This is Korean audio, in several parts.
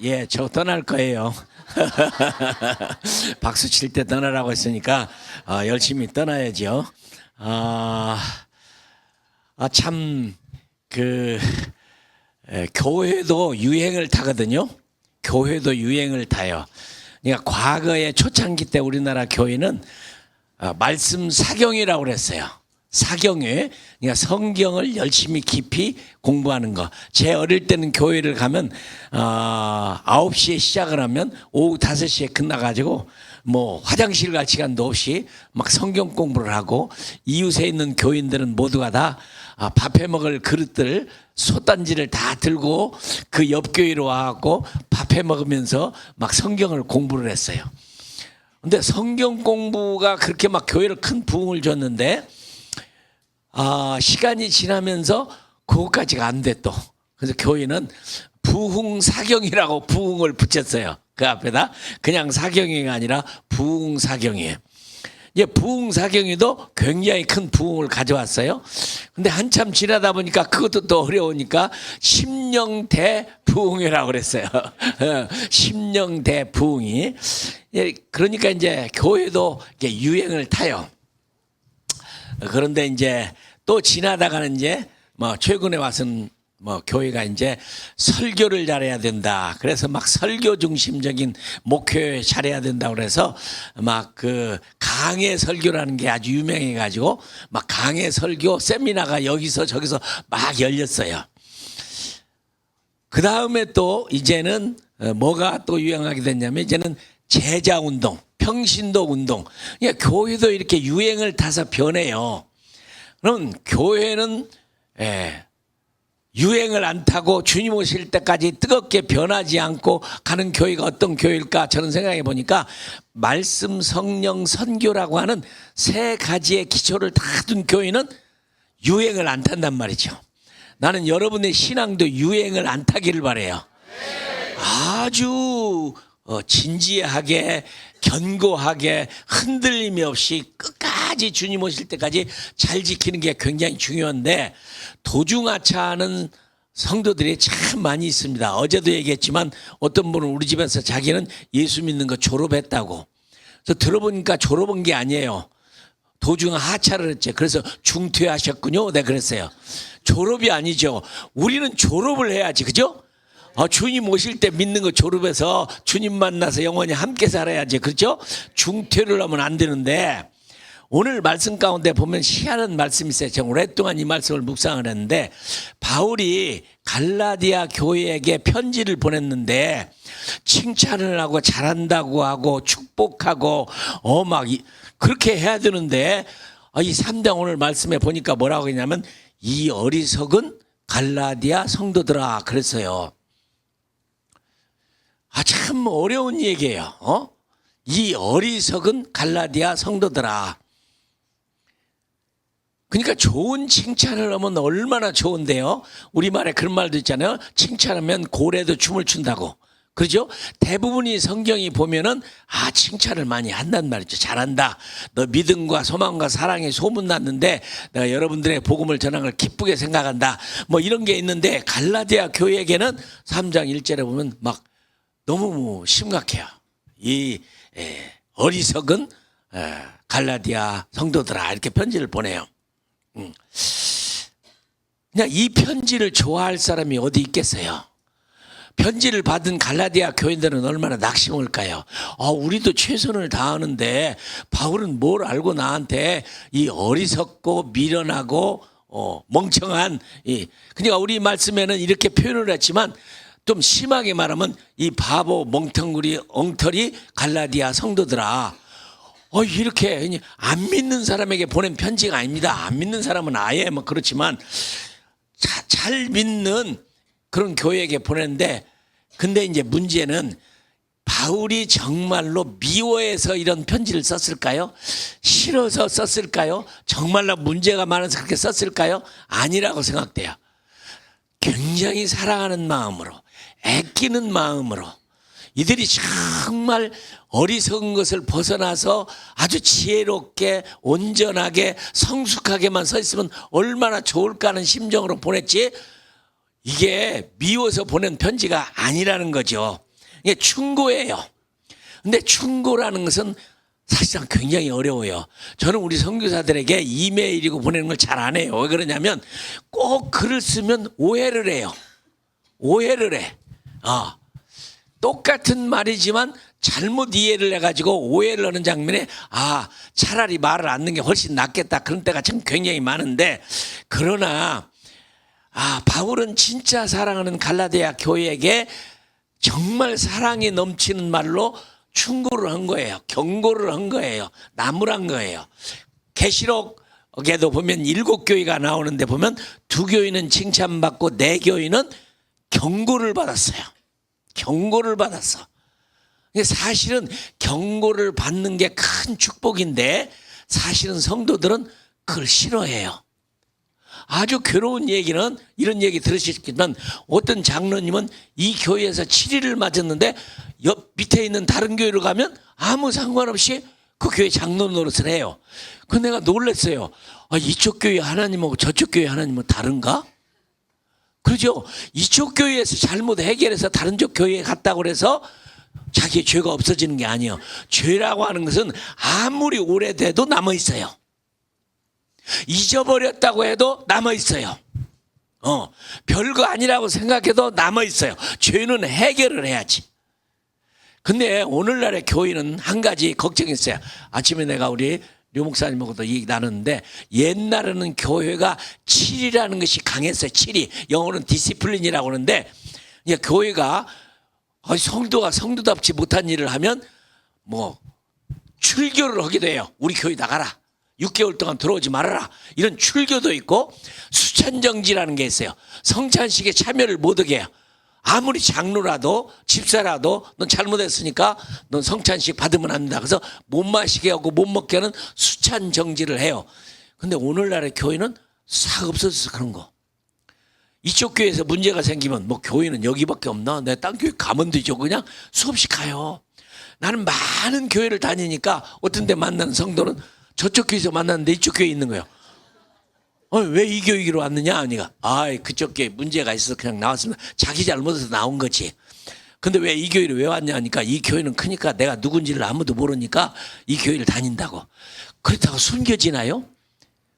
예, 저 떠날 거예요. 박수 칠 때 떠나라고 했으니까 열심히 떠나야죠. 참 교회도 유행을 타거든요. 교회도 유행을 타요. 그러니까 과거에 초창기 때 우리나라 교회는 말씀 사경이라고 그랬어요. 사경회, 그러니까 성경을 열심히 깊이 공부하는 거. 제 어릴 때는 교회를 가면 9시에 시작을 하면 오후 5시에 끝나가지고 뭐 화장실 갈 시간도 없이 막 성경 공부를 하고, 이웃에 있는 교인들은 모두가 다 밥해 먹을 그릇들, 솥단지를 다 들고 그 옆 교회로 와갖고 밥해 먹으면서 막 성경을 공부를 했어요. 근데 성경 공부가 그렇게 막 교회를 큰 부흥을 줬는데 시간이 지나면서 그것까지가 안 돼 또. 그래서 교회는 부흥사경이라고 부흥을 붙였어요. 그 앞에다 그냥 사경이가 아니라 부흥사경이에요. 이제 부흥사경이도 굉장히 큰 부흥을 가져왔어요. 근데 한참 지나다 보니까 그것도 또 어려우니까 심령대부흥이라고 그랬어요. 심령대부흥이. 그러니까 이제 교회도 이렇게 유행을 타요. 그런데 이제 또 지나다가는 이제 뭐 최근에 와서는 뭐 교회가 이제 설교를 잘해야 된다. 그래서 막 설교 중심적인 목회 잘해야 된다. 그래서 막 그 강해 설교라는 게 아주 유명해 가지고 막 강해 설교 세미나가 여기서 저기서 막 열렸어요. 그 다음에 또 이제는 뭐가 또 유행하게 됐냐면 이제는 제자 운동, 평신도 운동. 그러니까 교회도 이렇게 유행을 타서 변해요. 그럼 교회는 유행을 안 타고 주님 오실 때까지 뜨겁게 변하지 않고 가는 교회가 어떤 교회일까? 저는 생각해 보니까 말씀, 성령, 선교라고 하는 세 가지의 기초를 다 둔 교회는 유행을 안 탄단 말이죠. 나는 여러분의 신앙도 유행을 안 타기를 바라요. 아주 진지하게, 견고하게, 흔들림이 없이 끝까지 주님 오실 때까지 잘 지키는 게 굉장히 중요한데, 도중하차하는 성도들이 참 많이 있습니다. 어제도 얘기했지만 어떤 분은 우리 집에서 자기는 예수 믿는 거 졸업했다고. 그래서 들어보니까 졸업한 게 아니에요. 도중하차를 했죠. 그래서 중퇴하셨군요. 네, 그랬어요. 졸업이 아니죠. 우리는 졸업을 해야지, 그죠? 주님 오실 때 믿는 거 졸업해서 주님 만나서 영원히 함께 살아야지, 그렇죠? 중퇴를 하면 안 되는데, 오늘 말씀 가운데 보면 희한한 말씀이 있어요. 제가 오랫동안 이 말씀을 묵상을 했는데, 바울이 갈라디아 교회에게 편지를 보냈는데 칭찬을 하고 잘한다고 하고 축복하고 그렇게 해야 되는데, 이 3장 오늘 말씀에 보니까 뭐라고 했냐면 이 어리석은 갈라디아 성도들아 그랬어요. 참 어려운 얘기예요. 이 어리석은 갈라디아 성도들아. 그러니까 좋은 칭찬을 하면 얼마나 좋은데요. 우리말에 그런 말도 있잖아요. 칭찬하면 고래도 춤을 춘다고. 그렇죠? 대부분이 성경이 보면은 칭찬을 많이 한단 말이죠. 잘한다. 너 믿음과 소망과 사랑에 소문났는데 내가 여러분들의 복음을 전한 걸 기쁘게 생각한다. 뭐 이런 게 있는데, 갈라디아 교회에게는 3장 1절에 보면 막 너무 심각해요. 이 어리석은 갈라디아 성도들아 이렇게 편지를 보내요. 그냥 이 편지를 좋아할 사람이 어디 있겠어요? 편지를 받은 갈라디아 교인들은 얼마나 낙심할까요? 우리도 최선을 다하는데 바울은 뭘 알고 나한테 이 어리석고 미련하고 멍청한 그러니까 우리 말씀에는 이렇게 표현을 했지만 좀 심하게 말하면 이 바보 멍텅구리 엉터리 갈라디아 성도들아. 이렇게 안 믿는 사람에게 보낸 편지가 아닙니다. 안 믿는 사람은 아예 뭐 그렇지만 잘 믿는 그런 교회에게 보냈는데, 근데 이제 문제는 바울이 정말로 미워해서 이런 편지를 썼을까요? 싫어서 썼을까요? 정말로 문제가 많아서 그렇게 썼을까요? 아니라고 생각돼요. 굉장히 사랑하는 마음으로, 아끼는 마음으로, 이들이 정말 어리석은 것을 벗어나서 아주 지혜롭게 온전하게 성숙하게만 서 있으면 얼마나 좋을까 하는 심정으로 보냈지, 이게 미워서 보낸 편지가 아니라는 거죠. 이게 충고예요. 근데 충고라는 것은 사실상 굉장히 어려워요. 저는 우리 선교사들에게 이메일이고 보내는 걸 잘 안 해요. 왜 그러냐면 꼭 글을 쓰면 오해를 해요. 오해를 해. 똑같은 말이지만 잘못 이해를 해가지고 오해를 하는 장면에 차라리 말을 안 넣는 게 훨씬 낫겠다 그런 때가 참 굉장히 많은데, 그러나 바울은 진짜 사랑하는 갈라디아 교회에게 정말 사랑이 넘치는 말로 충고를 한 거예요. 경고를 한 거예요. 나무란 거예요. 계시록에도 보면 7교회가 나오는데 보면 2교회는 칭찬받고 4교회는 경고를 받았어요. 경고를 받았어. 사실은 경고를 받는 게 큰 축복인데 사실은 성도들은 그걸 싫어해요. 아주 괴로운 얘기는 이런 얘기 들으시겠지만 어떤 장로님은 이 교회에서 7일을 맞았는데 옆 밑에 있는 다른 교회로 가면 아무 상관없이 그 교회 장로 노릇을 해요. 그 내가 놀랐어요. 이쪽 교회 하나님하고 저쪽 교회 하나님은 다른가? 그렇죠. 이쪽 교회에서 잘못 해결해서 다른 쪽 교회에 갔다고 그래서 자기 죄가 없어지는 게 아니에요. 죄라고 하는 것은 아무리 오래돼도 남아있어요. 잊어버렸다고 해도 남아있어요. 별거 아니라고 생각해도 남아있어요. 죄는 해결을 해야지. 근데 오늘날의 교회는 한 가지 걱정이 있어요. 아침에 내가 우리 류 목사님하고도 얘기 나눴는데, 옛날에는 교회가 7이라는 것이 강했어요. 7이 영어는 디시플린이라고 하는데, 이제 교회가 성도가 성도답지 못한 일을 하면 출교를 하기도 해요. 우리 교회 나가라, 6개월 동안 들어오지 말아라, 이런 출교도 있고, 수찬정지라는 게 있어요. 성찬식에 참여를 못하게 해요. 아무리 장로라도 집사라도 넌 잘못했으니까 넌 성찬식 받으면 안 된다. 그래서 못 마시게 하고 못 먹게 하는 수찬정지를 해요. 근데 오늘날의 교회는 싹 없어져서 그런 거. 이쪽 교회에서 문제가 생기면 교회는 여기밖에 없나? 내가 딴 교회 가면 되죠. 그냥 수없이 가요. 나는 많은 교회를 다니니까 어떤 데 만나는 성도는 저쪽 교회에서 만났는데 이쪽 교회에 있는 거예요. 왜 이 교회로 왔느냐 하니까 그쪽 교회 문제가 있어서 그냥 나왔습니다. 자기 잘못해서 나온 거지. 근데 왜 이 교회를 왜 왔냐 하니까 이 교회는 크니까 내가 누군지를 아무도 모르니까 이 교회를 다닌다고. 그렇다고 숨겨지나요?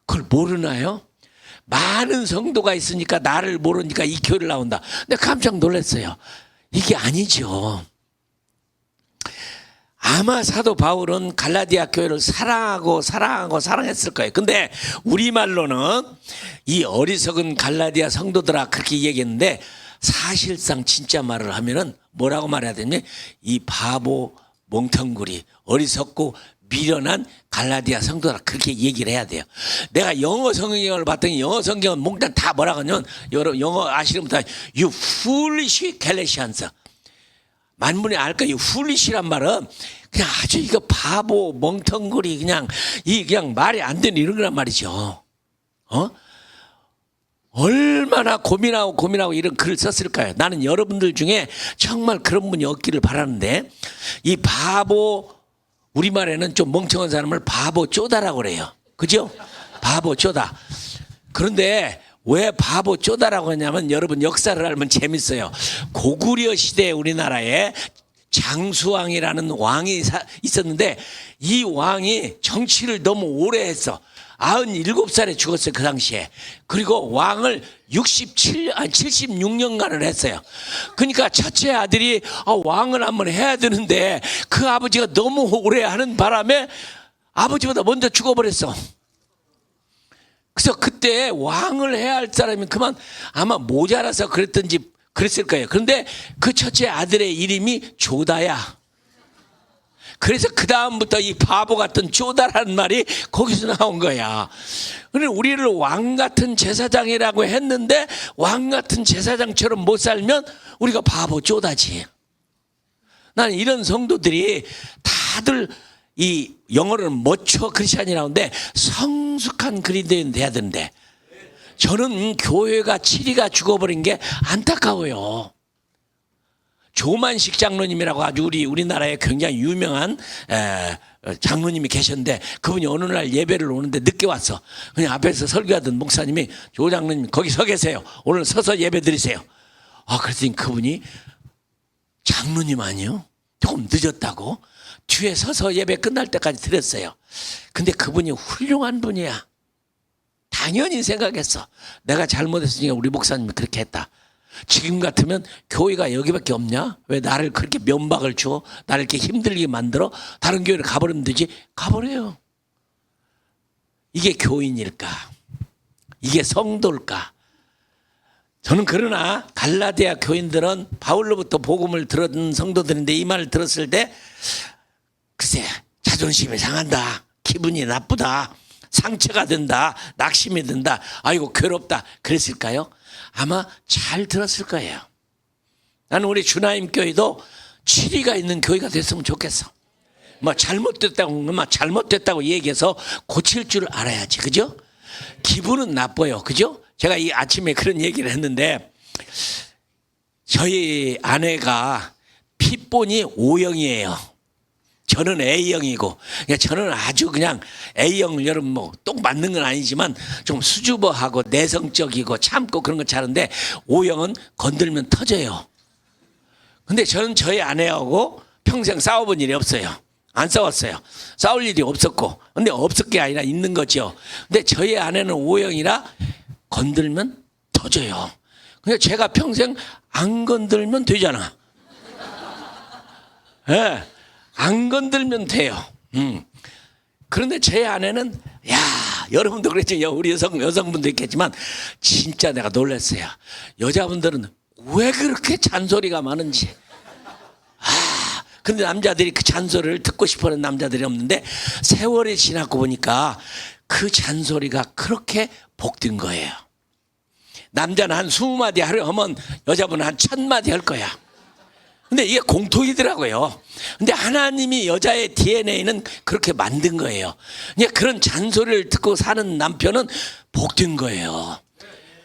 그걸 모르나요? 많은 성도가 있으니까 나를 모르니까 이 교회를 나온다. 내가 깜짝 놀랐어요. 이게 아니죠. 아마 사도 바울은 갈라디아 교회를 사랑했을 거예요. 근데 우리말로는 이 어리석은 갈라디아 성도들아 그렇게 얘기했는데, 사실상 진짜 말을 하면은 뭐라고 말해야 되냐? 이 바보 멍텅구리 어리석고 미련한 갈라디아 성도라 그렇게 얘기를 해야 돼요. 내가 영어 성경을 봤더니 영어 성경은 몽땅 다 뭐라고 하냐면, 여러분 영어 아시는 분들 You foolish Galatians. 만문에 알까? 이 foolish란 말은 그냥 아주 이거 바보 멍텅구리 그냥 말이 안 되는 이런 거란 말이죠. 얼마나 고민하고 이런 글을 썼을까요? 나는 여러분들 중에 정말 그런 분이 없기를 바라는데, 이 바보, 우리말에는 좀 멍청한 사람을 바보 쪼다라고 그래요. 그죠? 바보 쪼다. 그런데 왜 바보 쪼다라고 하냐면, 여러분 역사를 알면 재밌어요. 고구려 시대에 우리나라에 장수왕이라는 왕이 있었는데, 이 왕이 정치를 너무 오래 했어. 97살에 죽었어요, 그 당시에. 그리고 왕을 76년간을 했어요. 그러니까 첫째 아들이 왕을 한번 해야 되는데, 그 아버지가 너무 오래 하는 바람에 아버지보다 먼저 죽어버렸어. 그래서 그때 왕을 해야 할 사람이 그만 아마 모자라서 그랬을 거예요. 그런데 그 첫째 아들의 이름이 조다야. 그래서 그 다음부터 이 바보 같은 쪼다라는 말이 거기서 나온 거야. 그런데 우리를 왕 같은 제사장이라고 했는데, 왕 같은 제사장처럼 못 살면 우리가 바보 쪼다지. 나는 이런 성도들이 다들 이 영어로는 머처 크리스찬이라고 하는데 성숙한 그리스도인 돼야 되는데, 저는 교회가 7위가 죽어버린 게 안타까워요. 조만식 장로님이라고 아주 우리나라에 굉장히 유명한 장로님이 계셨는데, 그분이 어느 날 예배를 오는데 늦게 왔어. 그냥 앞에서 설교하던 목사님이 조 장로님 거기 서 계세요. 오늘 서서 예배 드리세요. 그랬더니 그분이 장로님 아니요? 조금 늦었다고 뒤에 서서 예배 끝날 때까지 드렸어요. 근데 그분이 훌륭한 분이야. 당연히 생각했어. 내가 잘못했으니까 우리 목사님이 그렇게 했다. 지금 같으면 교회가 여기밖에 없냐? 왜 나를 그렇게 면박을 줘? 나를 이렇게 힘들게 만들어? 다른 교회를 가버리면 되지? 가버려요. 이게 교인일까? 이게 성도일까? 저는 그러나 갈라디아 교인들은 바울로부터 복음을 들은 성도들인데 이 말을 들었을 때 글쎄 자존심이 상한다, 기분이 나쁘다, 상처가 된다, 낙심이 든다, 아이고 괴롭다 그랬을까요? 아마 잘 들었을 거예요. 나는 우리 주나임 교회도 치리가 있는 교회가 됐으면 좋겠어. 뭐 잘못됐다고 얘기해서 고칠 줄 알아야지, 그죠? 기분은 나빠요, 그죠? 제가 이 아침에 그런 얘기를 했는데 저희 아내가 핏본이 O형이에요. 저는 A형이고, 저는 아주 그냥 A형, 여러분 뭐 똑 맞는 건 아니지만 좀 수줍어하고 내성적이고 참고 그런 거 잘하는데 O형은 건들면 터져요. 근데 저는 저희 아내하고 평생 싸워본 일이 없어요. 안 싸웠어요. 싸울 일이 없었고, 근데 없을 게 아니라 있는 거죠. 근데 저희 아내는 O형이라 건들면 터져요. 근데 제가 평생 안 건들면 되잖아. 예. 네. 안 건들면 돼요. 그런데 제 아내는 여러분도 그랬죠. 우리 여성분도 있겠지만 진짜 내가 놀랐어요. 여자분들은 왜 그렇게 잔소리가 많은지. 근데 남자들이 그 잔소리를 듣고 싶어하는 남자들이 없는데 세월이 지나고 보니까 그 잔소리가 그렇게 복된 거예요. 남자는 한 20마디 하려 하면 여자분은 한 1000마디 할 거야. 근데 이게 공통이더라고요. 근데 하나님이 여자의 DNA는 그렇게 만든 거예요. 그런 잔소리를 듣고 사는 남편은 복된 거예요.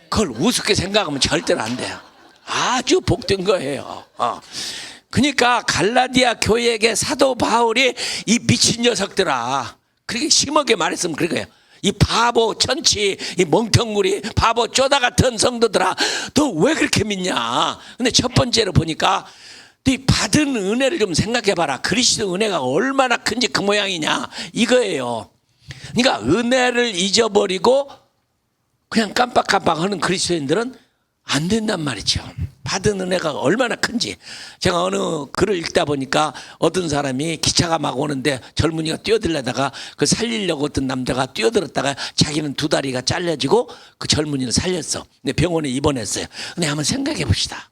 그걸 우습게 생각하면 절대로 안 돼요. 아주 복된 거예요. 그러니까 갈라디아 교회에게 사도 바울이 이 미친 녀석들아, 그렇게 심하게 말했으면 그거예요. 이 바보 천치, 이 멍텅구리 바보 쪼다 같은 성도들아, 너 왜 그렇게 믿냐? 근데 첫 번째로 보니까 이 받은 은혜를 좀 생각해봐라. 그리스도 은혜가 얼마나 큰지 그 모양이냐 이거예요. 그러니까 은혜를 잊어버리고 그냥 깜빡깜빡하는 그리스도인들은 안 된단 말이죠. 받은 은혜가 얼마나 큰지. 제가 어느 글을 읽다 보니까 어떤 사람이 기차가 막 오는데 젊은이가 뛰어들려다가 그 살리려고 어떤 남자가 뛰어들었다가 자기는 두 다리가 잘려지고 그 젊은이를 살렸어. 근데 병원에 입원했어요. 근데 한번 생각해 봅시다.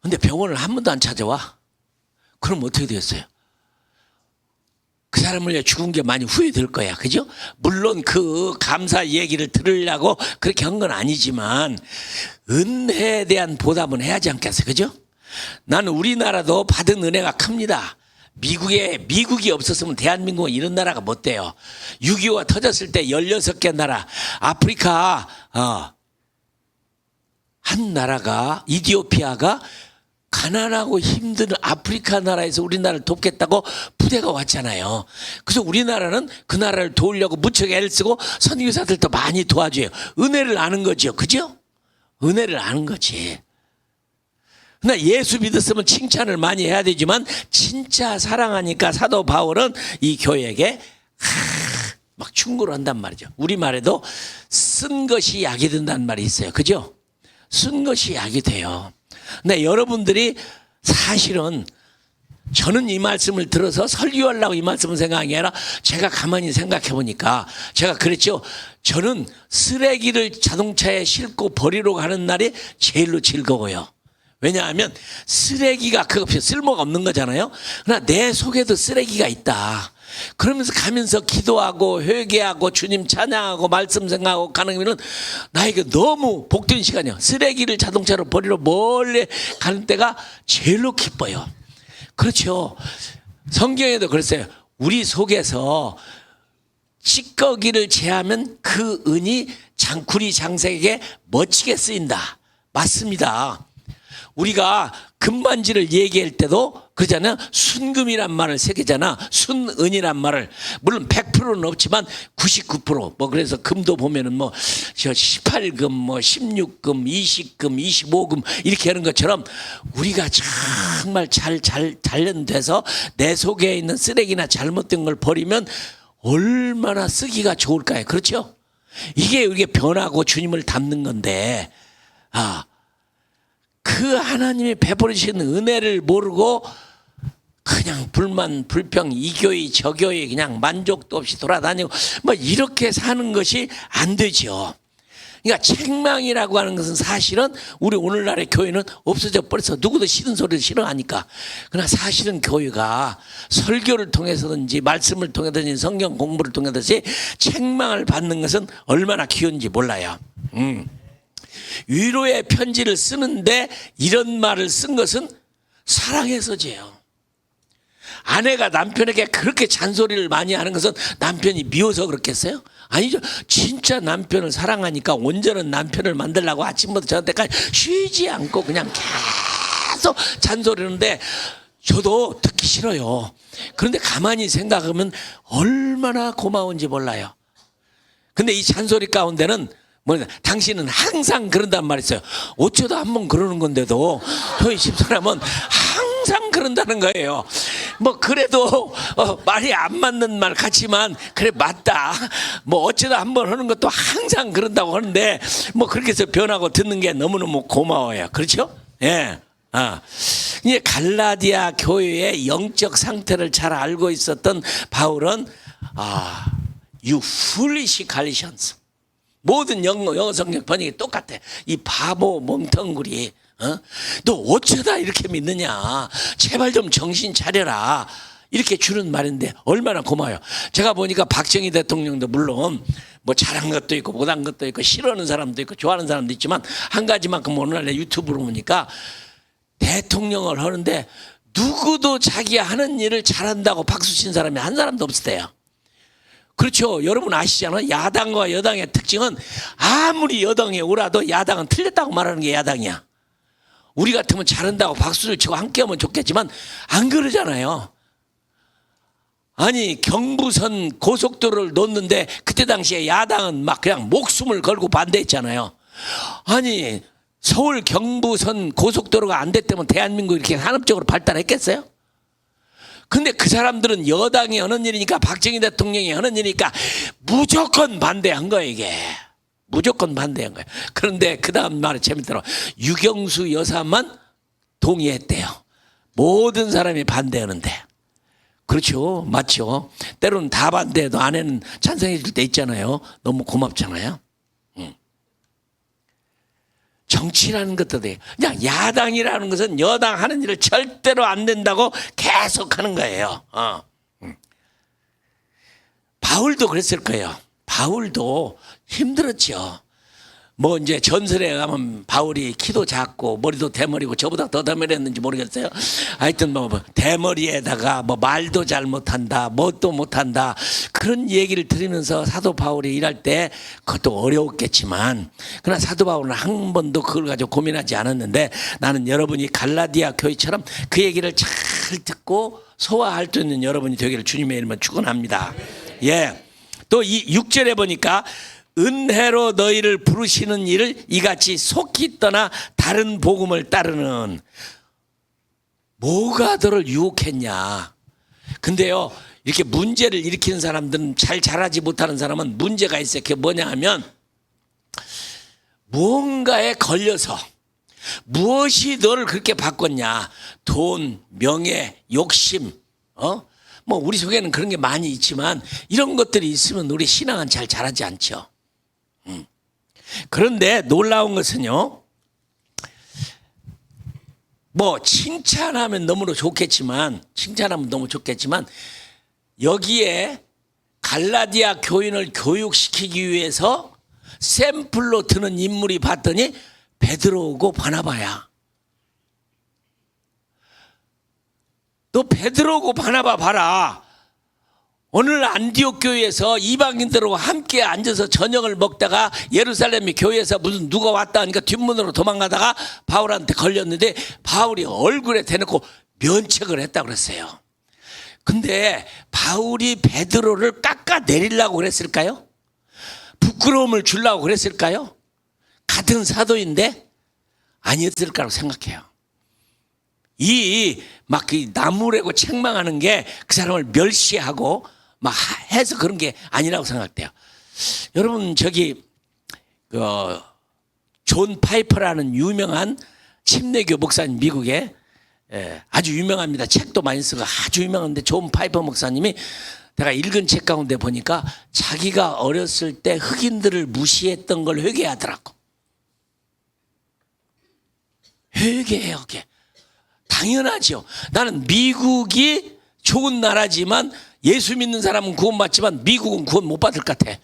근데 병원을 한 번도 안 찾아와. 그럼 어떻게 되겠어요? 그 사람을 위해 죽은 게 많이 후회될 거야. 그죠? 물론 그 감사 얘기를 들으려고 그렇게 한 건 아니지만 은혜에 대한 보답은 해야지 않겠어요? 그죠? 나는 우리나라도 받은 은혜가 큽니다. 미국이 없었으면 대한민국은 이런 나라가 못 돼요. 6.25가 터졌을 때 16개 나라, 아프리카 한 나라가, 이디오피아가 가난하고 힘든 아프리카 나라에서 우리나라를 돕겠다고 부대가 왔잖아요. 그래서 우리나라는 그 나라를 도우려고 무척 애를 쓰고 선교사들도 많이 도와줘요. 은혜를 아는 거죠. 그죠? 은혜를 아는 거지. 그러나 예수 믿었으면 칭찬을 많이 해야 되지만 진짜 사랑하니까 사도 바울은 이 교회에게 막 충고를 한단 말이죠. 우리말에도 쓴 것이 약이 된다는 말이 있어요. 그죠? 쓴 것이 약이 돼요. 근데 여러분들이 사실은 저는 이 말씀을 들어서 설교하려고 이 말씀을 생각한 게 아니라 제가 가만히 생각해 보니까 제가 그랬죠. 저는 쓰레기를 자동차에 싣고 버리러 가는 날이 제일로 즐거워요. 왜냐하면 쓰레기가 그거 쓸모가 없는 거잖아요. 그러나 내 속에도 쓰레기가 있다. 그러면서 가면서 기도하고 회개하고 주님 찬양하고 말씀 생각하고 가는 거는 나에게 너무 복된 시간이에요. 쓰레기를 자동차로 버리러 멀리 가는 때가 제일로 기뻐요. 그렇죠. 성경에도 그랬어요. 우리 속에서 찌꺼기를 제하면 그 은이 장구리 장색에게 멋지게 쓰인다. 맞습니다. 우리가 금반지를 얘기할 때도 그러잖아요. 순금이란 말을 새기잖아. 순은이란 말을. 물론 100%는 없지만 99%. 뭐 그래서 금도 보면은 뭐 18금, 뭐 16금, 20금, 25금 이렇게 하는 것처럼 우리가 정말 잘 단련돼서 내 속에 있는 쓰레기나 잘못된 걸 버리면 얼마나 쓰기가 좋을까요? 그렇죠? 이게 변하고 주님을 닮는 건데, 그 하나님이 베풀으신 은혜를 모르고 그냥 불만, 불평, 이 교회, 저 교회 그냥 만족도 없이 돌아다니고 뭐 이렇게 사는 것이 안 되죠. 그러니까 책망이라고 하는 것은 사실은 우리 오늘날의 교회는 없어져 버려서 누구도 싫은 소리를 싫어하니까. 그러나 사실은 교회가 설교를 통해서든지 말씀을 통해서든지 성경 공부를 통해서든지 책망을 받는 것은 얼마나 귀한지 몰라요. 위로의 편지를 쓰는데 이런 말을 쓴 것은 사랑해서지요. 아내가 남편에게 그렇게 잔소리를 많이 하는 것은 남편이 미워서 그렇겠어요? 아니죠. 진짜 남편을 사랑하니까 온전한 남편을 만들려고 아침부터 저녁때까지 쉬지 않고 그냥 계속 잔소리를 하는데 저도 듣기 싫어요. 그런데 가만히 생각하면 얼마나 고마운지 몰라요. 근데 이 잔소리 가운데는 당신은 항상 그런단 말이 있어요. 어쩌다 한 번 그러는 건데도 저희 집사람은 항상 그런다는 거예요. 뭐 그래도 말이 안 맞는 말 같지만 그래 맞다. 뭐 어쩌다 한 번 하는 것도 항상 그런다고 하는데 뭐 그렇게 해서 변하고 듣는 게 너무너무 고마워요. 그렇죠? 예. 이제 갈라디아 교회의 영적 상태를 잘 알고 있었던 바울은 You foolish Galatians. 모든 영어 성경 번역이 똑같아. 이 바보 멍텅구리. 너 어쩌다 이렇게 믿느냐. 제발 좀 정신 차려라. 이렇게 주는 말인데 얼마나 고마워요. 제가 보니까 박정희 대통령도 물론 뭐 잘한 것도 있고 못한 것도 있고 싫어하는 사람도 있고 좋아하는 사람도 있지만 한 가지만큼 오늘날 유튜브로 보니까 대통령을 하는데 누구도 자기 하는 일을 잘한다고 박수 친 사람이 한 사람도 없을 때요. 그렇죠. 여러분 아시잖아요. 야당과 여당의 특징은 아무리 여당에 오라도 야당은 틀렸다고 말하는 게 야당이야. 우리 같으면 잘한다고 박수를 치고 함께 하면 좋겠지만 안 그러잖아요. 아니 경부선 고속도로를 놓는데 그때 당시에 야당은 막 그냥 목숨을 걸고 반대했잖아요. 아니 서울 경부선 고속도로가 안 됐다면 대한민국이 이렇게 산업적으로 발달했겠어요? 근데 그 사람들은 여당이 하는 일이니까 박정희 대통령이 하는 일이니까 무조건 반대한 거예요. 이게 무조건 반대한 거예요. 그런데 그 다음 말이 재밌더라고요. 유경수 여사만 동의했대요. 모든 사람이 반대하는데. 그렇죠. 맞죠. 때로는 다 반대해도 아내는 찬성해 줄 때 있잖아요. 너무 고맙잖아요. 정치라는 것도 돼. 그냥 야당이라는 것은 여당 하는 일을 절대로 안 된다고 계속 하는 거예요. 바울도 그랬을 거예요. 바울도 힘들었죠. 뭐 이제 전설에 가면 바울이 키도 작고 머리도 대머리고 저보다 더 대머리였는지 모르겠어요. 하여튼 뭐 대머리에다가 뭐 말도 잘 못한다, 뭣도 못한다 그런 얘기를 들으면서 사도 바울이 일할 때 그것도 어려웠겠지만 그러나 사도 바울은 한 번도 그걸 가지고 고민하지 않았는데 나는 여러분이 갈라디아 교회처럼 그 얘기를 잘 듣고 소화할 수 있는 여러분이 되기를 주님의 이름으로 축원합니다. 예. 또 이 6절에 보니까 은혜로 너희를 부르시는 일을 이같이 속히 떠나 다른 복음을 따르는. 뭐가 너를 유혹했냐. 근데요 이렇게 문제를 일으키는 사람들은 잘 자라지 못하는 사람은 문제가 있어요. 그게 뭐냐 하면 무언가에 걸려서 무엇이 너를 그렇게 바꿨냐. 돈, 명예, 욕심 뭐 우리 속에는 그런 게 많이 있지만 이런 것들이 있으면 우리 신앙은 잘 자라지 않죠. 그런데 놀라운 것은요 뭐 칭찬하면 너무 좋겠지만 여기에 갈라디아 교인을 교육시키기 위해서 샘플로 드는 인물이 봤더니 베드로고 바나바야. 너 베드로고 바나바 봐라. 오늘 안디옥 교회에서 이방인들하고 함께 앉아서 저녁을 먹다가 예루살렘의 교회에서 무슨 누가 왔다 하니까 뒷문으로 도망가다가 바울한테 걸렸는데 바울이 얼굴에 대놓고 면책을 했다고 그랬어요. 근데 바울이 베드로를 깎아내리려고 그랬을까요? 부끄러움을 주려고 그랬을까요? 같은 사도인데 아니었을 거라고 생각해요. 막 나무래고 책망하는 게 그 사람을 멸시하고 막 해서 그런 게 아니라고 생각돼요. 여러분 존 파이퍼라는 유명한 침례교 목사님, 미국에 아주 유명합니다. 책도 많이 쓰고 아주 유명한데 존 파이퍼 목사님이 내가 읽은 책 가운데 보니까 자기가 어렸을 때 흑인들을 무시했던 걸 회개하더라고. 회개해요. 그게 당연하죠. 나는 미국이 좋은 나라지만 예수 믿는 사람은 구원받지만 미국은 구원 못 받을 것 같아.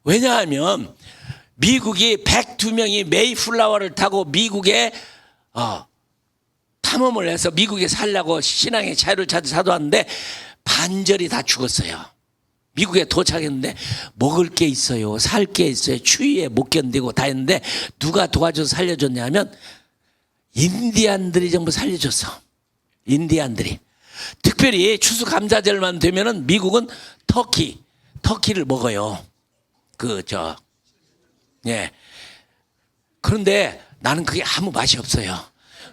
왜냐하면 미국이 102명이 메이플라워를 타고 미국에 탐험을 해서 미국에 살려고 신앙의 자유를 찾아 사도하는데 반절이 다 죽었어요. 미국에 도착했는데 먹을 게 있어요, 살 게 있어요, 추위에 못 견디고 다 했는데 누가 도와줘서 살려줬냐 하면 인디안들이 전부 살려줬어. 인디안들이. 특별히 추수감사절만 되면은 미국은 터키를 먹어요. 그런데 나는 그게 아무 맛이 없어요.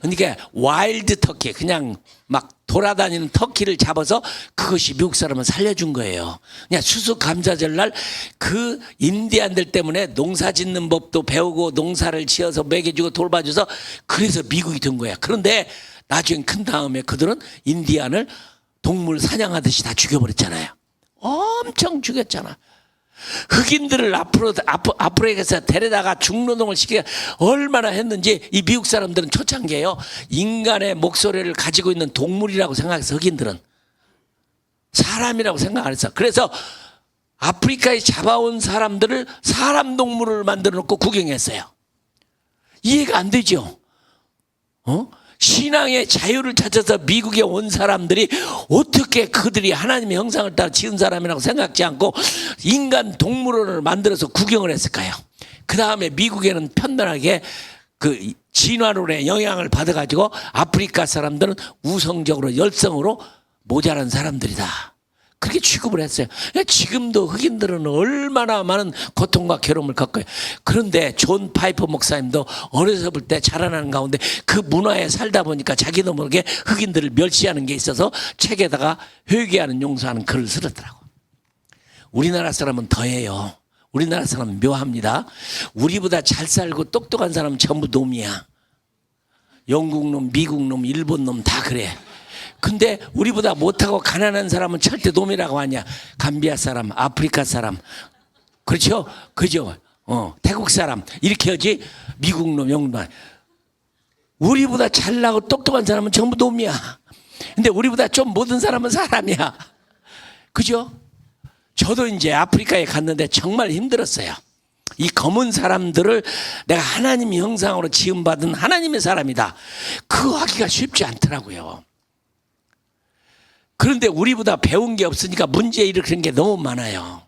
그러니까 와일드 터키, 그냥 막 돌아다니는 터키를 잡아서 그것이 미국 사람은 살려준 거예요. 그냥 추수감사절 날 그 인디안들 때문에 농사 짓는 법도 배우고 농사를 지어서 먹여주고 돌봐줘서 그래서 미국이 된 거야. 그런데 나중에 큰 다음에 그들은 인디안을 동물 사냥하듯이 다 죽여버렸잖아요. 엄청 죽였잖아. 흑인들을 아프리카에서 데려다가 중노동을 시켜 얼마나 했는지 이 미국 사람들은 초창기에요. 인간의 목소리를 가지고 있는 동물이라고 생각해서 흑인들은 사람이라고 생각 안 했어. 그래서 아프리카에 잡아온 사람들을 사람 동물을 만들어 놓고 구경했어요. 이해가 안 되죠? 신앙의 자유를 찾아서 미국에 온 사람들이 어떻게 그들이 하나님의 형상을 따라 지은 사람이라고 생각지 않고 인간 동물원을 만들어서 구경을 했을까요? 그 다음에 미국에는 편안하게 그 진화론의 영향을 받아가지고 아프리카 사람들은 우성적으로 열성으로 모자란 사람들이다. 그렇게 취급을 했어요. 지금도 흑인들은 얼마나 많은 고통과 괴로움을 겪어요. 그런데 존 파이퍼 목사님도 어려서 볼 때 자라나는 가운데 그 문화에 살다 보니까 자기도 모르게 흑인들을 멸시하는 게 있어서 책에다가 회개하는 용서하는 글을 쓰더라고. 우리나라 사람은 더해요. 우리나라 사람은 묘합니다. 우리보다 잘 살고 똑똑한 사람은 전부 놈이야. 영국 놈, 미국 놈, 일본 놈 다 그래. 근데 우리보다 못하고 가난한 사람은 절대 놈이라고 하냐. 감비아 사람, 아프리카 사람, 그렇죠? 그죠? 태국 사람 이렇게 하지. 미국 놈, 영국 놈. 우리보다 잘나고 똑똑한 사람은 전부 놈이야. 근데 우리보다 좀 못한 사람은 사람이야. 그죠? 저도 이제 아프리카에 갔는데 정말 힘들었어요. 이 검은 사람들을 내가 하나님의 형상으로 지음받은 하나님의 사람이다, 그거 하기가 쉽지 않더라고요. 그런데 우리보다 배운 게 없으니까 문제 일으키는 게 너무 많아요.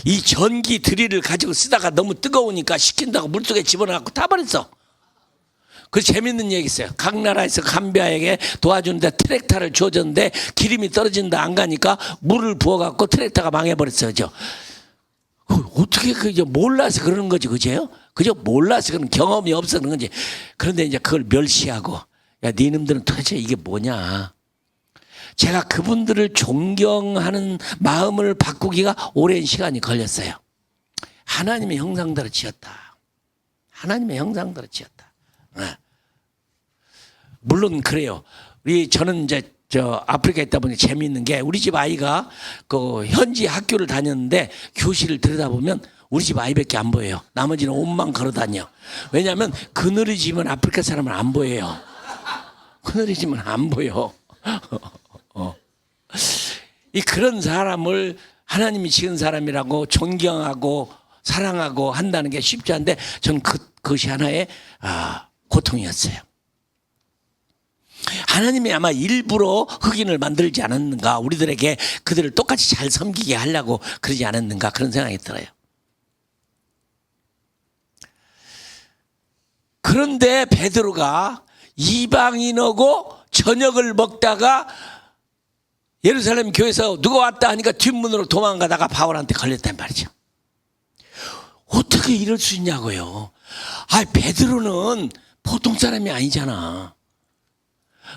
이 전기 드릴을 가지고 쓰다가 너무 뜨거우니까 식힌다고 물속에 집어넣고 타버렸어. 그 재밌는 얘기 있어요. 각 나라에서 감비아에게 도와주는데 트랙터를 줘줬는데 기름이 떨어진다 안 가니까 물을 부어갖고 트랙터가 망해버렸어요. 그죠? 어떻게 그저 몰라서 그러는 거지, 그죠? 그저 몰라서 그런 경험이 없어 그런 거지. 그런데 이제 그걸 멸시하고, 야, 니놈들은 도대체 이게 뭐냐? 제가 그분들을 존경하는 마음을 바꾸기가 오랜 시간이 걸렸어요. 하나님의 형상대로 지었다. 하나님의 형상대로 지었다. 물론 그래요. 저는 이제 아프리카에 있다 보니 재미있는 게, 우리 집 아이가 그 현지 학교를 다녔는데 교실을 들여다보면 우리 집 아이밖에 안 보여요. 나머지는 옷만 걸어 다녀. 왜냐하면 그늘이 지면 아프리카 사람은 안 보여요. 그늘이 지면 안 보여. 그런 사람을 하나님이 지은 사람이라고 존경하고 사랑하고 한다는 게 쉽지 않은데 저는 그것이 하나의 고통이었어요. 하나님이 아마 일부러 흑인을 만들지 않았는가, 우리들에게 그들을 똑같이 잘 섬기게 하려고 그러지 않았는가, 그런 생각이 들어요. 그런데 베드로가 이방인하고 저녁을 먹다가 예루살렘 교회에서 누가 왔다 하니까 뒷문으로 도망가다가 바울한테 걸렸단 말이죠. 어떻게 이럴 수 있냐고요. 베드로는 보통 사람이 아니잖아.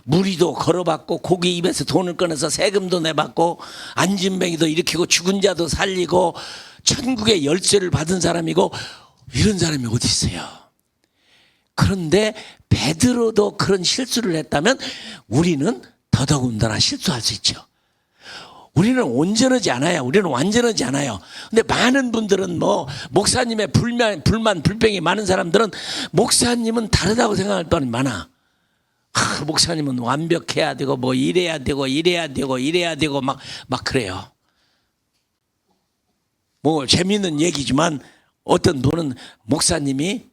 무리도 걸어봤고 고기 입에서 돈을 꺼내서 세금도 내봤고 안진뱅이도 일으키고 죽은 자도 살리고 천국의 열쇠를 받은 사람이고, 이런 사람이 어디 있어요. 그런데 베드로도 그런 실수를 했다면 우리는 더더군다나 실수할 수 있죠. 우리는 온전하지 않아요. 우리는 완전하지 않아요. 근데 많은 분들은 목사님의 불만, 불평이 많은 사람들은 목사님은 다르다고 생각할 바는 많아. 목사님은 완벽해야 되고 이래야 되고 막 그래요. 재미있는 얘기지만 어떤 분은 목사님이,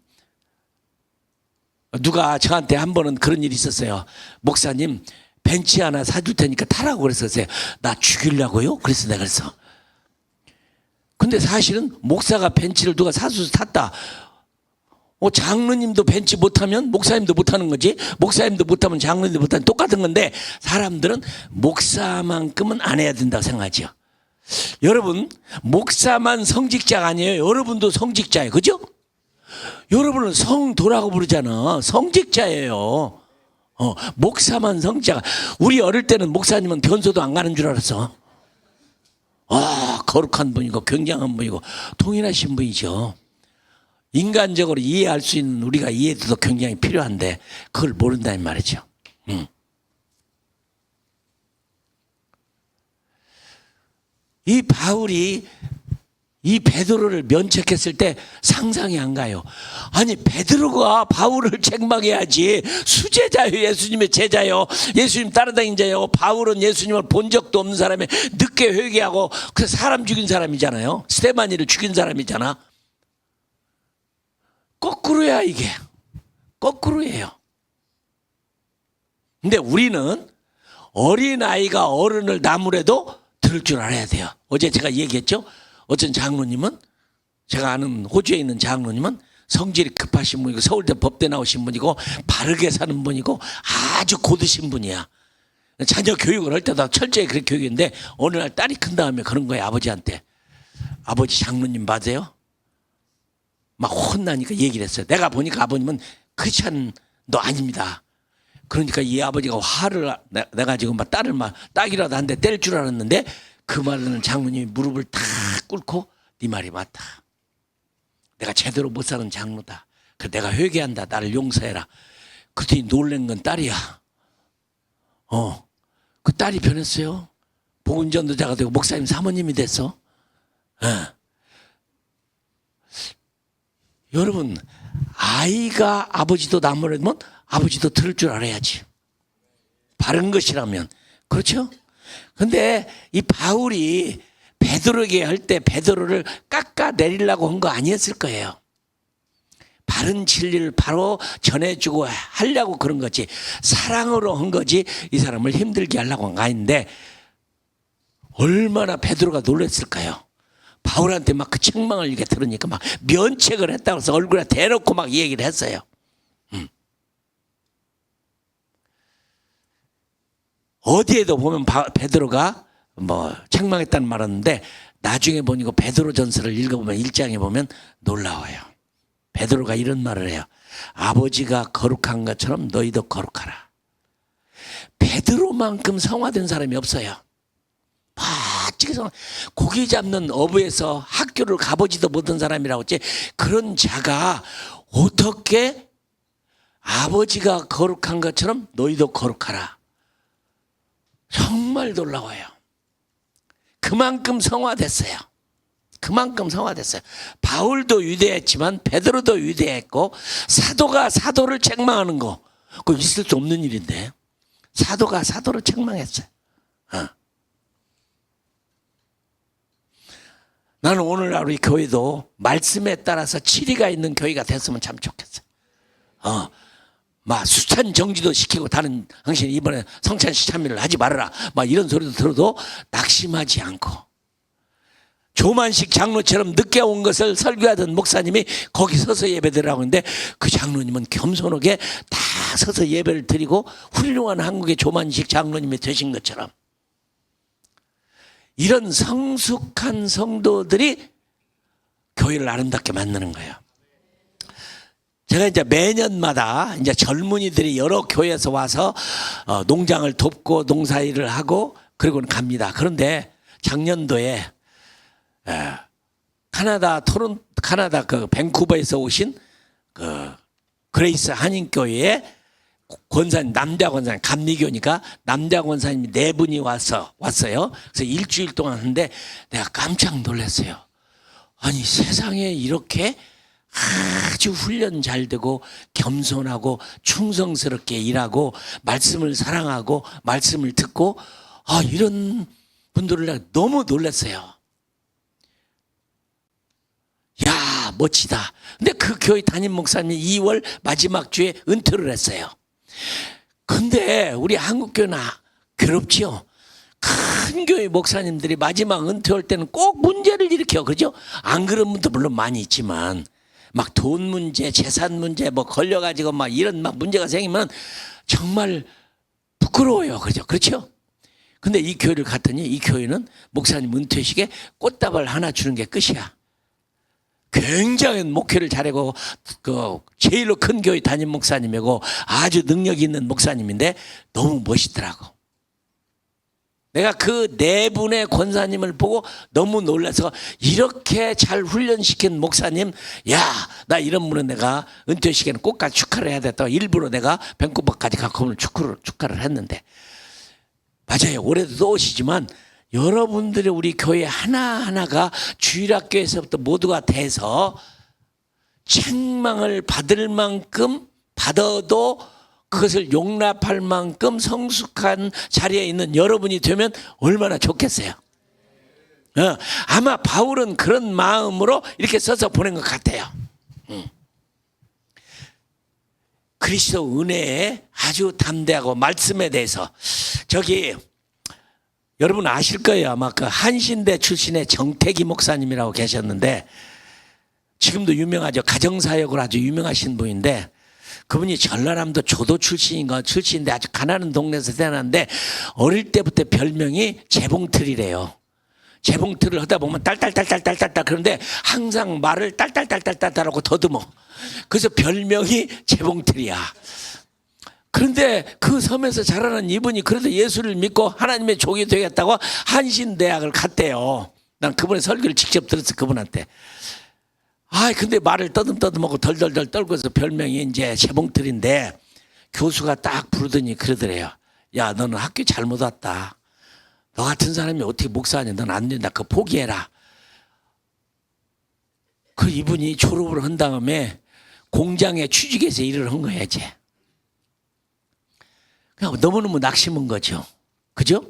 누가 저한테 한 번은 그런 일이 있었어요. 목사님 벤치 하나 사줄 테니까 타라고 그랬었어요. 나 죽이려고요? 그래서 내가 그랬어. 근데 사실은 목사가 벤치를 누가 사줘서 탔다. 장로님도 벤치 못하면 목사님도 못하는 거지. 목사님도 못하면 장로님도 못하는, 똑같은 건데 사람들은 목사만큼은 안 해야 된다고 생각하죠. 여러분, 목사만 성직자가 아니에요. 여러분도 성직자예요. 그죠? 여러분은 성도라고 부르잖아. 성직자예요. 목사만 성직자가. 우리 어릴 때는 목사님은 변소도 안 가는 줄 알았어. 거룩한 분이고 굉장한 분이고 통일하신 분이죠. 인간적으로 이해할 수 있는 우리가 이해도 굉장히 필요한데 그걸 모른다는 말이죠. 이 바울이 이 베드로를 면책했을 때 상상이 안 가요. 아니, 베드로가 바울을 책망해야지. 수제자요, 예수님의 제자요, 예수님 따라다닌 자요. 바울은 예수님을 본 적도 없는 사람이 늦게 회개하고 그 사람 죽인 사람이잖아요. 스데반이를 죽인 사람이잖아. 거꾸로야, 이게. 거꾸로예요. 근데 우리는 어린아이가 어른을 나무래도 들을 줄 알아야 돼요. 어제 제가 얘기했죠. 어떤 장로님은, 제가 아는 호주에 있는 장로님은 성질이 급하신 분이고 서울대 법대 나오신 분이고 바르게 사는 분이고 아주 고드신 분이야. 자녀 교육을 할 때도 철저히 그렇게 교육인데 어느 날 딸이 큰 다음에 그런 거예요. 아버지한테. 아버지, 장로님 맞아요? 막 혼나니까 얘기를 했어요. 내가 보니까 아버님은 크리스찬도 아닙니다. 그러니까 이 아버지가 화를 내가지고 막 딸을 막 딱이라도 한 대 때릴 줄 알았는데, 그 말은 장로님이 무릎을 탁 꿇고 네 말이 맞다. 내가 제대로 못 사는 장로다. 그래서 내가 회개한다. 나를 용서해라. 그랬더니 놀란 건 딸이야. 그 딸이 변했어요. 복음전도자가 되고 목사님 사모님이 됐어. 여러분, 아이가 아버지도 나무라면 아버지도 들을 줄 알아야지. 바른 것이라면. 그렇죠? 근데 이 바울이 베드로에게 할 때 베드로를 깎아내리려고 한 거 아니었을 거예요. 바른 진리를 바로 전해주고 하려고 그런 거지, 사랑으로 한 거지 이 사람을 힘들게 하려고 한 거 아닌데, 얼마나 베드로가 놀랐을까요? 바울한테 막 그 책망을 이렇게 들으니까 막 면책을 했다고 해서 얼굴에 대놓고 막 얘기를 했어요. 어디에도 보면 베드로가 책망했다는 말 하는데, 나중에 보니까 베드로 전서를 읽어보면 1장에 보면 놀라워요. 베드로가 이런 말을 해요. 아버지가 거룩한 것처럼 너희도 거룩하라. 베드로만큼 성화된 사람이 없어요. 바짝이 고기 잡는 어부에서 학교를 가보지도 못한 사람이라고 했지, 그런 자가 어떻게 아버지가 거룩한 것처럼 너희도 거룩하라. 정말 놀라워요. 그만큼 성화됐어요. 그만큼 성화됐어요. 바울도 위대했지만 베드로도 위대했고, 사도가 사도를 책망하는 거, 그거 있을 수 없는 일인데 사도가 사도를 책망했어요. 나는 오늘날 우리 교회도 말씀에 따라서 치리가 있는 교회가 됐으면 참 좋겠어요. 막 수찬 정지도 시키고 다른 당신 이번에 성찬식 참여를 하지 말아라 막 이런 소리도 들어도 낙심하지 않고 조만식 장로처럼 늦게 온 것을 설교하던 목사님이 거기 서서 예배드리라고 하는데 그 장로님은 겸손하게 다 서서 예배를 드리고 훌륭한 한국의 조만식 장로님이 되신 것처럼 이런 성숙한 성도들이 교회를 아름답게 만드는 거예요. 제가 이제 매년마다 이제 젊은이들이 여러 교회에서 와서 농장을 돕고 농사일을 하고 그리고는 갑니다. 그런데 작년도에 카나다 그 밴쿠버에서 오신 그 그레이스 한인교회에 권사님, 남자 권사님, 감리교니까 남자 권사님이 4분이 왔어요. 그래서 일주일 동안 하는데 내가 깜짝 놀랐어요. 아니 세상에 이렇게 아주 훈련 잘 되고 겸손하고 충성스럽게 일하고 말씀을 사랑하고 말씀을 듣고 이런 분들을 내가 너무 놀랐어요. 야 멋지다. 근데 그 교회 담임 목사님이 2월 마지막 주에 은퇴를 했어요. 근데 우리 한국교회는 괴롭지요. 큰 교회 목사님들이 마지막 은퇴할 때는 꼭 문제를 일으켜. 그죠? 안 그런 분도 물론 많이 있지만 막 돈 문제, 재산 문제 뭐 걸려가지고 막 이런 막 문제가 생기면 정말 부끄러워요. 그죠? 그렇죠? 근데 이 교회를 갔더니 이 교회는 목사님 은퇴식에 꽃다발 하나 주는 게 끝이야. 굉장히 목회를 잘하고 그 제일로 큰 교회 담임 목사님이고 아주 능력 있는 목사님인데 너무 멋있더라고. 내가 그 4분의 권사님을 보고 너무 놀라서 이렇게 잘 훈련시킨 목사님, 야, 나 이런 분은 내가 은퇴식에는 꼭까지 축하를 해야 됐다. 일부러 내가 밴쿠버까지 가고 오늘 축하를 했는데 맞아요. 올해도 또 오시지만 여러분들이 우리 교회 하나하나가 주일학교에서부터 모두가 돼서 책망을 받을 만큼 받아도 그것을 용납할 만큼 성숙한 자리에 있는 여러분이 되면 얼마나 좋겠어요. 아마 바울은 그런 마음으로 이렇게 써서 보낸 것 같아요. 그리스도 은혜에 아주 담대하고 말씀에 대해서 여러분 아실 거예요. 아마 그 한신대 출신의 정태기 목사님이라고 계셨는데 지금도 유명하죠. 가정사역을 아주 유명하신 분인데 그분이 전라남도 조도 출신인데 아주 가난한 동네에서 태어났는데 어릴 때부터 별명이 재봉틀이래요. 재봉틀을 하다 보면 딸딸딸딸딸딸 그런데 항상 말을 딸딸딸딸딸하고 더듬어. 그래서 별명이 재봉틀이야. 그런데 그 섬에서 자라는 이분이 그래도 예수를 믿고 하나님의 종이 되겠다고 한신대학을 갔대요. 난 그분의 설교를 직접 들었어. 그분한테. 근데 말을 떠듬떠듬하고 덜덜덜 떨고서 별명이 이제 재봉틀인데 교수가 딱 부르더니 그러더래요. 야, 너는 학교 잘못 왔다. 너 같은 사람이 어떻게 목사하냐. 넌 안 된다. 그거 포기해라. 그 이분이 졸업을 한 다음에 공장에 취직해서 일을 한 거야, 이제. 그냥 너무너무 낙심한 거죠. 그죠?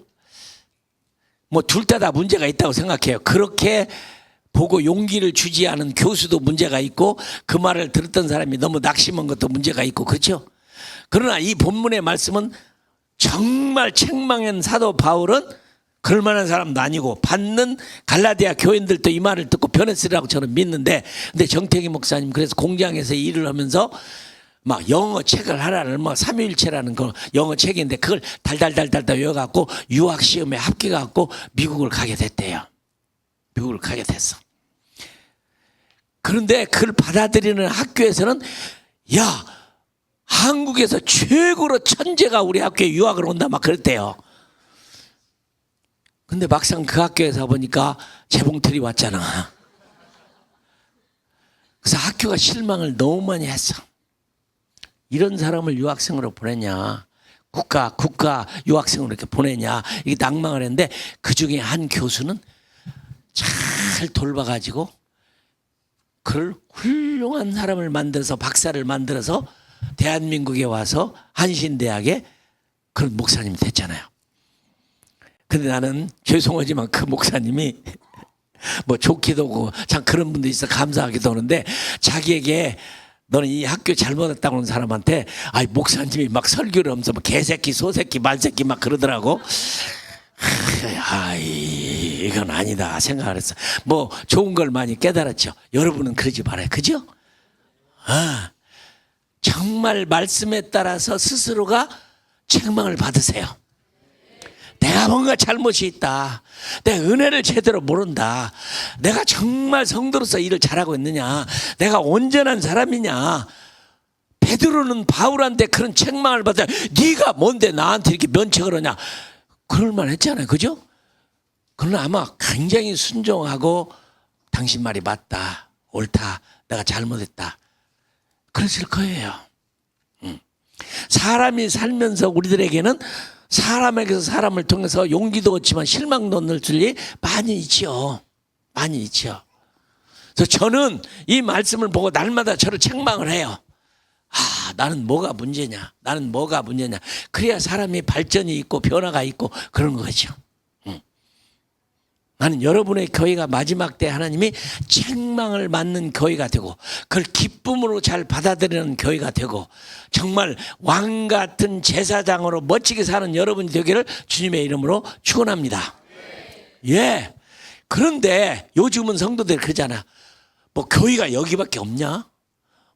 뭐 둘 다 문제가 있다고 생각해요. 그렇게 보고 용기를 주지 않은 교수도 문제가 있고 그 말을 들었던 사람이 너무 낙심한 것도 문제가 있고 그렇죠. 그러나 이 본문의 말씀은 정말 책망한 사도 바울은 그럴 만한 사람도 아니고 받는 갈라디아 교인들도 이 말을 듣고 변했으리라고 저는 믿는데 근데 정태기 목사님 그래서 공장에서 일을 하면서 막 영어 책을 하나를 뭐 삼위일체라는 거 영어 책인데 그걸 달달달달달 외워갖고 유학 시험에 합격해갖고 미국을 가게 됐대요. 미국을 가게 됐어. 그런데 그걸 받아들이는 학교에서는 야 한국에서 최고로 천재가 우리 학교에 유학을 온다 막 그랬대요. 근데 막상 그 학교에서 보니까 재봉틀이 왔잖아. 그래서 학교가 실망을 너무 많이 했어. 이런 사람을 유학생으로 보내냐. 국가 유학생으로 이렇게 보내냐. 이게 낭망을 했는데 그 중에 한 교수는 잘 돌봐가지고 그를 훌륭한 사람을 만들어서 박사를 만들어서 대한민국에 와서 한신대학에 그런 목사님이 됐잖아요. 근데 나는 죄송하지만 그 목사님이 뭐 좋기도 하고 참 그런 분도 있어 감사하기도 하는데 자기에게 너는 이 학교 잘못 왔다고 하는 사람한테 아이 목사님이 막 설교를 하면서 뭐 개새끼 소새끼 말새끼 막 그러더라고. 아이 이건 아니다 생각을 했어. 뭐 좋은 걸 많이 깨달았죠. 여러분은 그러지 말아요. 그죠? 정말 말씀에 따라서 스스로가 책망을 받으세요. 내가 뭔가 잘못이 있다. 내 은혜를 제대로 모른다. 내가 정말 성도로서 일을 잘하고 있느냐. 내가 온전한 사람이냐. 베드로는 바울한테 그런 책망을 받아. 네가 뭔데 나한테 이렇게 면책을 하냐. 그럴만 했잖아요. 그죠? 그러나 아마 굉장히 순종하고 당신 말이 맞다. 옳다. 내가 잘못했다. 그랬을 거예요. 사람이 살면서 우리들에게는 사람에게서 사람을 통해서 용기도 얻지만 실망도 얻을 줄이 많이 있죠. 많이 있죠. 그래서 저는 이 말씀을 보고 날마다 저를 책망을 해요. 나는 뭐가 문제냐. 나는 뭐가 문제냐. 그래야 사람이 발전이 있고 변화가 있고 그런 거죠. 나는 여러분의 교회가 마지막 때 하나님이 책망을 맞는 교회가 되고 그걸 기쁨으로 잘 받아들이는 교회가 되고 정말 왕 같은 제사장으로 멋지게 사는 여러분이 되기를 주님의 이름으로 축원합니다. 예. 그런데 요즘은 성도들이 그러잖아. 뭐 교회가 여기밖에 없냐?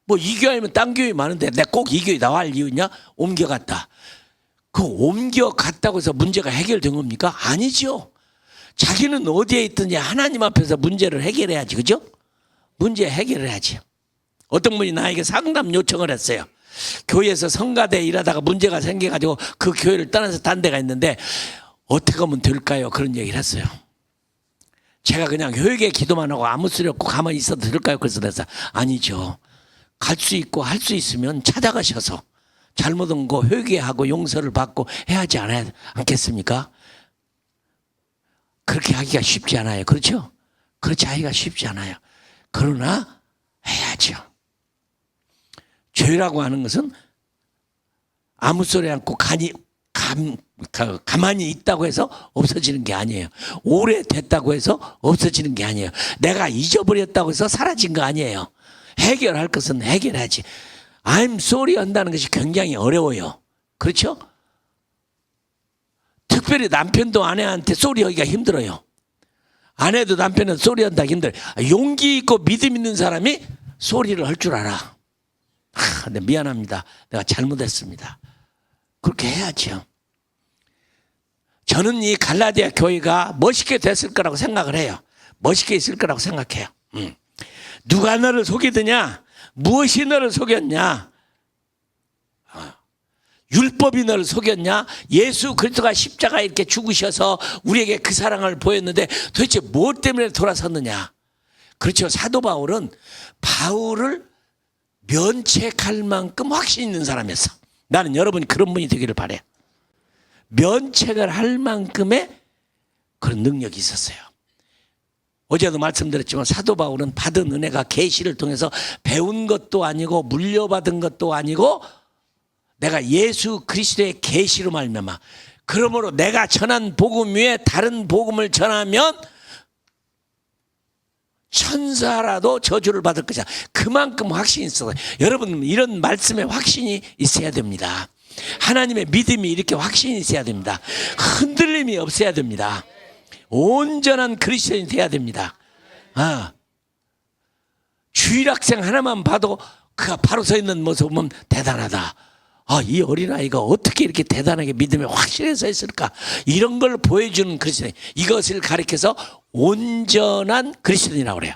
뭐 이 교회면 딴 교회 많은데 내가 꼭 이 교회 나와야 할 이유 있냐? 옮겨갔다. 그 옮겨갔다고 해서 문제가 해결된 겁니까? 아니죠. 자기는 어디에 있든지 하나님 앞에서 문제를 해결해야지. 그죠? 문제 해결을 해야지. 어떤 분이 나에게 상담 요청을 했어요. 교회에서 성가대 일하다가 문제가 생겨가지고 그 교회를 떠나서 딴 데가 있는데 어떻게 하면 될까요? 그런 얘기를 했어요. 제가 그냥 회개 기도만 하고 아무 소리 없고 가만히 있어도 될까요? 그래서 아니죠. 갈 수 있고 할 수 있으면 찾아가셔서 잘못한 거 회개하고 용서를 받고 해야 하지 않겠습니까? 그렇게 하기가 쉽지 않아요. 그렇죠? 그렇게 하기가 쉽지 않아요. 그러나 해야죠. 죄라고 하는 것은 아무 소리 않고 가만히 있다고 해서 없어지는 게 아니에요. 오래됐다고 해서 없어지는 게 아니에요. 내가 잊어버렸다고 해서 사라진 거 아니에요. 해결할 것은 해결하지. I'm sorry 한다는 것이 굉장히 어려워요. 그렇죠? 특별히 남편도 아내한테 쏘리 하기가 힘들어요. 아내도 남편은 쏘리 한다기 힘들어요. 용기 있고 믿음 있는 사람이 쏘리를 할 줄 알아. 근데 미안합니다. 내가 잘못했습니다. 그렇게 해야죠. 저는 이 갈라디아 교회가 멋있게 됐을 거라고 생각을 해요. 멋있게 있을 거라고 생각해요. 누가 너를 속이더냐? 무엇이 너를 속였냐? 율법이 너를 속였냐? 예수 그리스도가 십자가에 이렇게 죽으셔서 우리에게 그 사랑을 보였는데 도대체 무엇 때문에 돌아섰느냐? 그렇죠. 사도 바울은 바울을 면책할 만큼 확신 있는 사람이었어. 나는 여러분이 그런 분이 되기를 바라요. 면책을 할 만큼의 그런 능력이 있었어요. 어제도 말씀드렸지만 사도 바울은 받은 은혜가 계시를 통해서 배운 것도 아니고 물려받은 것도 아니고 내가 예수 그리스도의 계시로 말미암아 그러므로 내가 전한 복음 위에 다른 복음을 전하면 천사라도 저주를 받을 것이다. 그만큼 확신이 있어요. 여러분 이런 말씀에 확신이 있어야 됩니다. 하나님의 믿음이 이렇게 확신이 있어야 됩니다. 흔들림이 없어야 됩니다. 온전한 그리스도인이 돼야 됩니다. 주일학생 하나만 봐도 그가 바로 서 있는 모습 보면 대단하다. 이 어린아이가 어떻게 이렇게 대단하게 믿음에 확실히 서 있을까? 이런 걸 보여주는 그리스도인. 이것을 가리켜서 온전한 그리스도인이라고 그래요.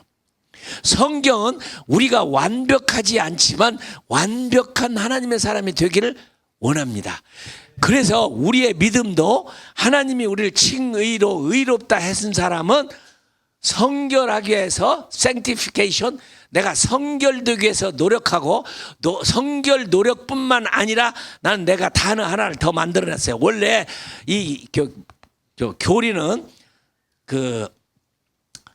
성경은 우리가 완벽하지 않지만 완벽한 하나님의 사람이 되기를 원합니다. 그래서 우리의 믿음도 하나님이 우리를 칭의로 의롭다 하신 사람은 성결하기 위해서 sanctification, 내가 성결되기 위해서 노력하고 성결 노력뿐만 아니라 나는 내가 단어 하나를 더 만들어냈어요. 원래 이 교리는 그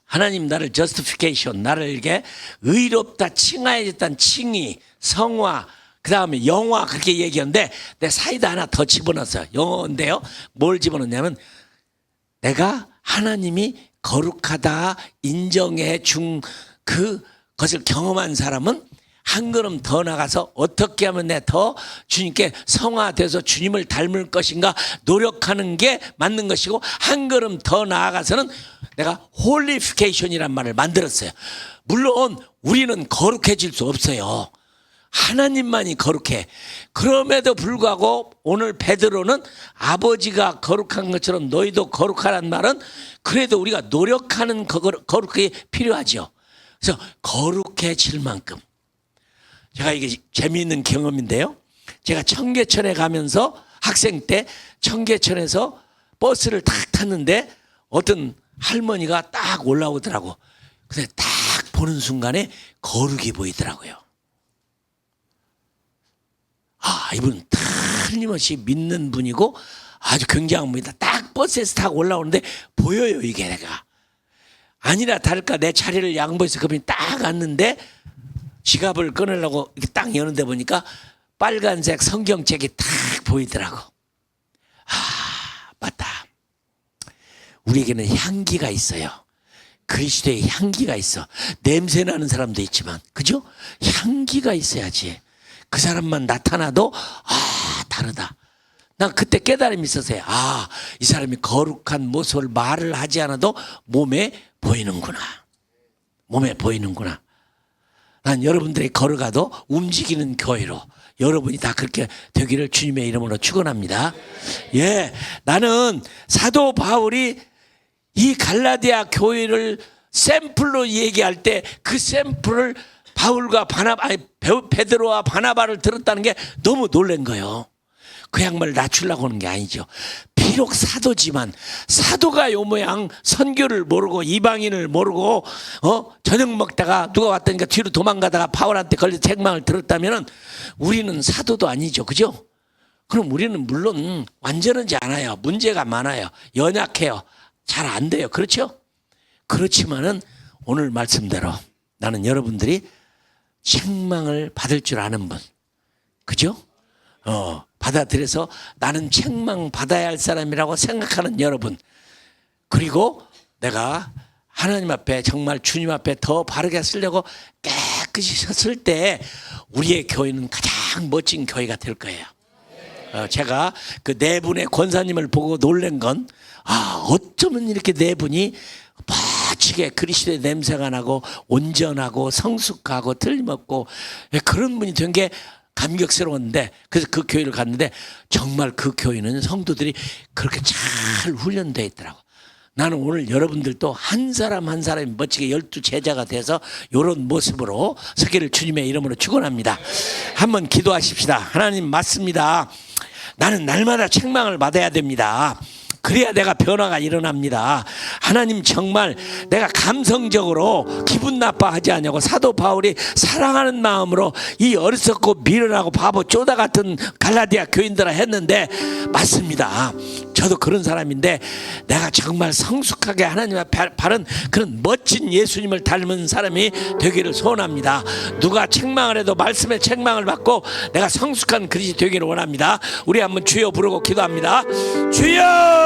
하나님 나를 justification, 나를 이렇게 의롭다 칭하여졌다는 칭의, 성화, 그 다음에 영화 그렇게 얘기하는데 내 사이다 하나 더 집어넣었어요. 영어인데요. 뭘 집어넣냐면 내가 하나님이 거룩하다 인정해 준 그것을 경험한 사람은 한 걸음 더 나가서 어떻게 하면 내 더 주님께 성화돼서 주님을 닮을 것인가 노력하는 게 맞는 것이고, 한 걸음 더 나아가서는 내가 홀리피케이션이란 말을 만들었어요. 물론 우리는 거룩해질 수 없어요. 하나님만이 거룩해. 그럼에도 불구하고 오늘 베드로는 아버지가 거룩한 것처럼 너희도 거룩하란 말은, 그래도 우리가 노력하는 거룩이 필요하죠. 그래서 거룩해질 만큼. 제가 이게 재미있는 경험인데요, 제가 청계천에 가면서 학생 때 청계천에서 버스를 탁 탔는데 어떤 할머니가 딱 올라오더라고. 근데 딱 보는 순간에 거룩이 보이더라고요. 아, 이분은 틀림없이 믿는 분이고 아주 굉장한 분이다. 딱 버스에서 타고 올라오는데 보여요, 이게 내가. 아니나 다를까 내 자리를 양보해서 그분이 딱 앉는데 지갑을 꺼내려고 이렇게 딱 여는데 보니까 빨간색 성경책이 딱 보이더라고. 아, 맞다. 우리에게는 향기가 있어요. 그리스도의 향기가 있어. 냄새 나는 사람도 있지만, 그죠? 향기가 있어야지. 그 사람만 나타나도 다르다. 난 그때 깨달음이 있었어요. 아, 이 사람이 거룩한 모습을 말을 하지 않아도 몸에 보이는구나. 몸에 보이는구나. 난 여러분들이 걸어가도 움직이는 교회로 여러분이 다 그렇게 되기를 주님의 이름으로 축원합니다. 예, 나는 사도 바울이 이 갈라디아 교회를 샘플로 얘기할 때 그 샘플을 베드로와 바나바를 들었다는 게 너무 놀란 거예요. 그 양반을 낮추려고 하는 게 아니죠. 비록 사도지만 사도가 요 모양 선교를 모르고 이방인을 모르고 저녁 먹다가 누가 왔다니까 뒤로 도망가다가 바울한테 걸려 책망을 들었다면 우리는 사도도 아니죠. 그죠? 그럼 우리는 물론 완전하지 않아요. 문제가 많아요. 연약해요. 잘 안 돼요. 그렇죠? 그렇지만은 오늘 말씀대로 나는 여러분들이 책망을 받을 줄 아는 분, 그죠? 받아들여서 나는 책망 받아야 할 사람이라고 생각하는 여러분, 그리고 내가 하나님 앞에 정말 주님 앞에 더 바르게 쓰려고 깨끗이 섰을 때 우리의 교회는 가장 멋진 교회가 될 거예요. 제가 그 네 분의 권사님을 보고 놀란 건, 어쩌면 이렇게 네 분이 멋지게 그리스도의 냄새가 나고 온전하고 성숙하고 틀림없고 그런 분이 된 게 감격스러웠는데, 그래서 그 교회를 갔는데 정말 그 교회는 성도들이 그렇게 잘 훈련되어 있더라고. 나는 오늘 여러분들도 한 사람 한 사람이 멋지게 12 제자가 돼서 이런 모습으로 서기를 주님의 이름으로 축원합니다. 한번 기도하십시다. 하나님, 맞습니다. 나는 날마다 책망을 받아야 됩니다. 그래야 내가 변화가 일어납니다. 하나님, 정말 내가 감성적으로 기분 나빠하지 않냐고 사도 바울이 사랑하는 마음으로 이 어리석고 미련하고 바보 쪼다 같은 갈라디아 교인들아 했는데, 맞습니다. 저도 그런 사람인데 내가 정말 성숙하게 하나님 앞에 바른 그런 멋진 예수님을 닮은 사람이 되기를 소원합니다. 누가 책망을 해도 말씀에 책망을 받고 내가 성숙한 그리스도 되기를 원합니다. 우리 한번 주여 부르고 기도합니다. 주여!